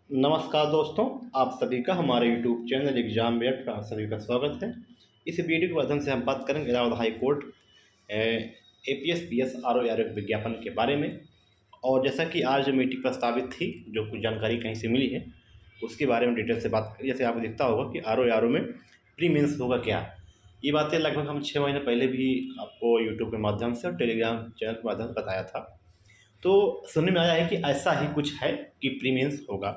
नमस्कार दोस्तों, आप सभी का हमारे यूट्यूब चैनल एग्जाम वेट पर आप सभी का स्वागत है। इस वीडियो के माध्यम से हम बात करेंगे Allahabad high court APS PS RO R विज्ञापन के बारे में। और जैसा कि आज जो मीटिंग प्रस्तावित थी, जो कुछ जानकारी कहीं से मिली है, उसके बारे में डिटेल से बात करें। जैसे आपको दिखता होगा कि आरओ में प्री मेंस होगा क्या, ये बातें लगभग हम 6 महीने पहले भी आपको यूट्यूब के माध्यम से और टेलीग्राम चैनल के माध्यम से बताया था। तो सुनने में आया है कि ऐसा ही कुछ है कि प्री मेंस होगा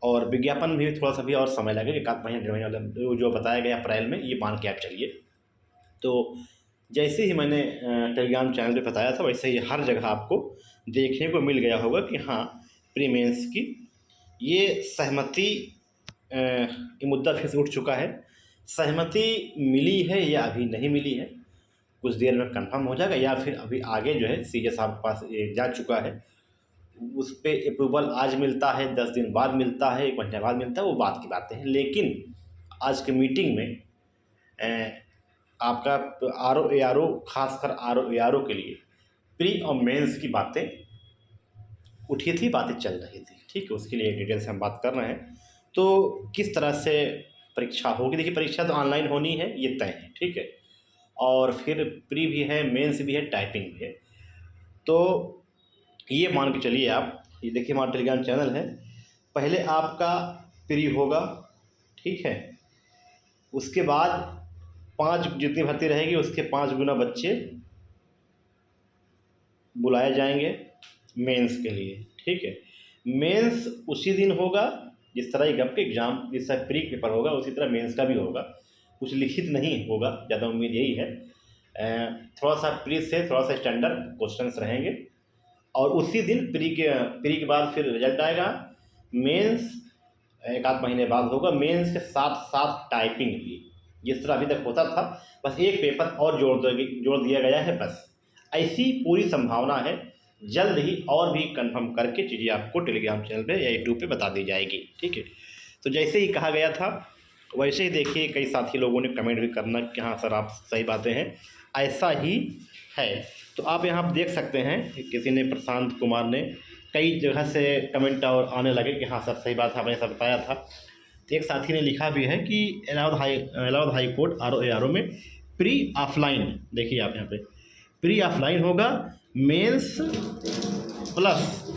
और विज्ञापन में भी थोड़ा-सा भी और समय लगेगा, 1 आध महीने, डेढ़ महीने वाला जो बताया गया अप्रैल में, ये मान के आप चलिए। तो जैसे ही मैंने टेलीग्राम चैनल पे बताया था, वैसे ही हर जगह आपको देखने को मिल गया होगा कि हाँ, प्री मेंस की ये सहमति ये मुद्दा फिर से उठ चुका है। सहमति मिली है या अभी नहीं मिली है, कुछ देर में कन्फर्म हो जाएगा, या फिर अभी आगे जो है सीए साहब के पास ये जा चुका है, उस पे अप्रूवल आज मिलता है, 10 दिन बाद मिलता है, 1 महीने बाद मिलता है, वो बात की बातें हैं। लेकिन आज की मीटिंग में आपका आरओ खासकर आरओ के लिए प्री और मेंस की बातें उठी थी, बातें चल रही थी, ठीक है। उसके लिए डिटेल से हम बात कर रहे हैं। तो किस तरह से परीक्षा होगी, देखिए परीक्षा तो ऑनलाइन होनी है, ये तय है, ठीक है। और फिर प्री भी है, मेंस भी है, टाइपिंग भी है। तो ये मान के चलिए आप, ये देखिए हमारा टेलीग्राम चैनल है। पहले आपका प्री होगा, ठीक है। उसके बाद 5 जितनी भर्ती रहेगी उसके 5 गुना बच्चे बुलाए जाएंगे मेंस के लिए, ठीक है। मेंस उसी दिन होगा जिस तरह एक आपके एग्ज़ाम, जिस तरह प्री पेपर होगा उसी तरह मेंस का भी होगा। कुछ लिखित नहीं होगा, ज़्यादा उम्मीद यही है। थोड़ा सा प्री से थोड़ा सा स्टैंडर्ड क्वेश्चंस रहेंगे और उसी दिन प्री के बाद फिर रिजल्ट आएगा। मेंस 1 आध महीने बाद होगा। मेंस के साथ साथ टाइपिंग भी, जिस तरह अभी तक होता था, बस एक पेपर और जोड़ दिया गया है बस। ऐसी पूरी संभावना है। जल्द ही और भी कंफर्म करके चीज़ें आपको टेलीग्राम चैनल पे या यूट्यूब पे बता दी जाएगी, ठीक है। तो जैसे ही कहा गया था वैसे ही देखिए कई साथी लोगों ने कमेंट भी करना कि हाँ सर आप सही बातें हैं, ऐसा ही है। तो आप यहाँ देख सकते हैं, किसी ने, प्रशांत कुमार ने, कई जगह से कमेंट और आने लगे कि हाँ सर सही बात है, आपने ऐसा बताया था। तो एक साथी ने लिखा भी है कि इलाहाबाद हाई कोर्ट आरओ में प्री ऑफलाइन, देखिए आप यहाँ पे प्री ऑफलाइन होगा, मेंस प्लस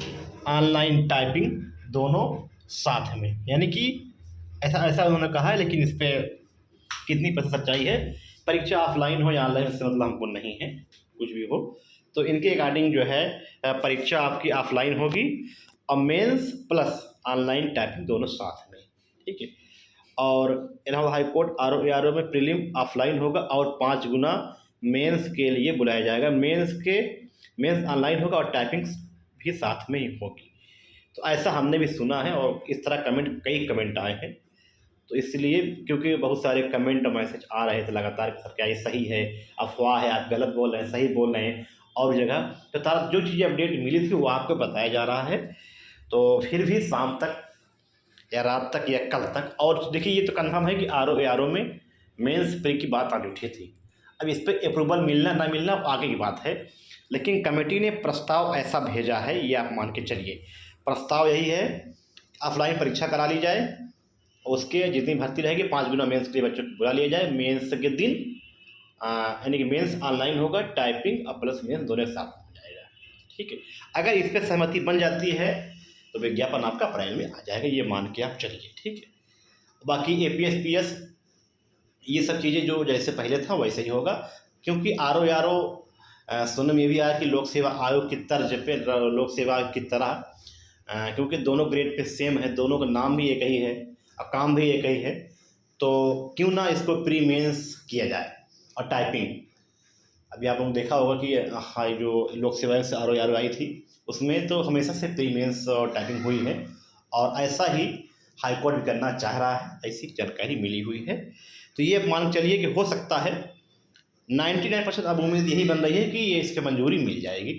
ऑनलाइन टाइपिंग दोनों साथ में, यानी कि ऐसा ऐसा उन्होंने कहा है। लेकिन इस पर कितनी प्रतिशत सच्चाई है, परीक्षा ऑफलाइन हो या ऑनलाइन, इससे मतलब हमको नहीं है, कुछ भी हो। तो इनके अकॉर्डिंग जो है परीक्षा आपकी ऑफलाइन होगी और मेंस प्लस ऑनलाइन टाइपिंग दोनों साथ में, ठीक है। और इलाहाबाद हाई कोर्ट आरओ में प्रीलिम ऑफलाइन होगा और 5 गुना मेंस के लिए बुलाया जाएगा। मेंस ऑनलाइन होगा और टाइपिंग भी साथ में ही होगी। तो ऐसा हमने भी सुना है और इस तरह कई कमेंट आए हैं। तो इसलिए, क्योंकि बहुत सारे कमेंट और मैसेज आ रहे थे लगातार कि सर क्या ये सही है, अफवाह है, आप गलत बोल रहे हैं, सही बोल रहे हैं, और जगह तो तार जो चीज़ें अपडेट मिली थी वो आपको बताया जा रहा है। तो फिर भी शाम तक या रात तक या कल तक, और देखिए ये तो कंफर्म है कि आरओ में मेंस प्री की बात आगे उठी थी। अब इस पर अप्रूवल मिलना ना मिलना आगे की बात है, लेकिन कमेटी ने प्रस्ताव ऐसा भेजा है, ये आप मान के चलिए। प्रस्ताव यही है, ऑफलाइन परीक्षा करा ली जाए, उसके जितनी भर्ती रहेगी 5 गुना मेंस के लिए बच्चों को बुला लिया जाए। मेंस के दिन यानी कि मेंस ऑनलाइन होगा, टाइपिंग और प्लस मेंस दोनों साथ हो जाएगा, ठीक है। अगर इस पर सहमति बन जाती है तो विज्ञापन आपका अप्रैल में आ जाएगा, ये मान के आप चलिए, ठीक है। बाकी एपीएस पीएस ये सब चीज़ें जो जैसे पहले था वैसे ही होगा, क्योंकि आरओ सुनने में भी आया कि लोक सेवा आयोग की तर्ज पे, लोक सेवा की तरह, क्योंकि दोनों ग्रेड पे सेम है, दोनों का नाम भी एक ही है और काम भी एक ही है, तो क्यों ना इसको प्री मेंस किया जाए। और टाइपिंग, अभी आप लोगों ने देखा होगा कि हाँ, जो लोक सेवा से आरओ आई थी उसमें तो हमेशा से प्री मेंस और टाइपिंग हुई है, और ऐसा ही हाईकोर्ट भी करना चाह रहा है, ऐसी जानकारी मिली हुई है। तो ये मान चलिए कि हो सकता है 99% अब उम्मीद यही बन रही है कि ये इसकी मंजूरी मिल जाएगी।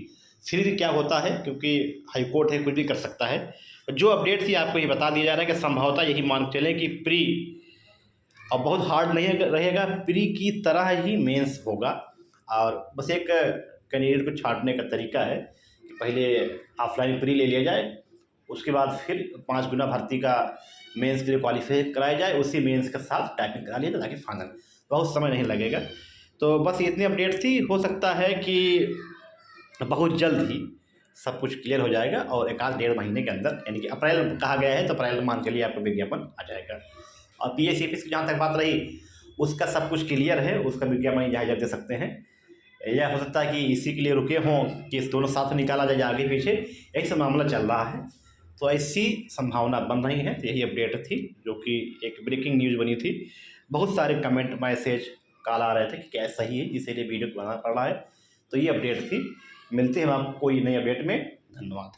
फिर भी क्या होता है, क्योंकि हाई कोर्ट है, कुछ भी कर सकता है। जो अपडेट थी आपको ये बता दिया जा रहा है कि संभवतः यही मान चलें कि प्री और बहुत हार्ड नहीं रहेगा, प्री की तरह ही मेंस होगा। और बस एक कैंडिडेट को छांटने का तरीका है कि पहले ऑफलाइन प्री ले लिया जाए उसके बाद फिर 5 गुना भर्ती का मेंस के लिए क्वालिफाई कराया जाए, उसी मेंस के साथ टाइपिंग करा लिया जाए ताकि फाइनल, बहुत समय नहीं लगेगा। तो बस इतनी अपडेट थी। हो सकता है कि बहुत जल्द ही सब कुछ क्लियर हो जाएगा और 1-1.5 महीने के अंदर, यानी कि अप्रैल कहा गया है तो अप्रैल मान के लिए आपको विज्ञापन आ जाएगा। और PSCPS की जहाँ तक बात रही, उसका सब कुछ क्लियर है, उसका विज्ञापन जहाँ दे सकते हैं। यह हो सकता है कि इसी के लिए रुके हों कि इस दोनों साथ निकाला जाए आगे पीछे, यही सब मामला चल रहा है। तो ऐसी संभावना बन रही है। तो यही अपडेट थी जो कि एक ब्रेकिंग न्यूज़ बनी थी। बहुत सारे कमेंट मैसेज कॉल आ रहे थे कि क्या सही है, इसीलिए वीडियो बनाना पड़ रहा है। तो ये अपडेट थी। मिलते हैं हम आपको कोई नई अपडेट में। धन्यवाद।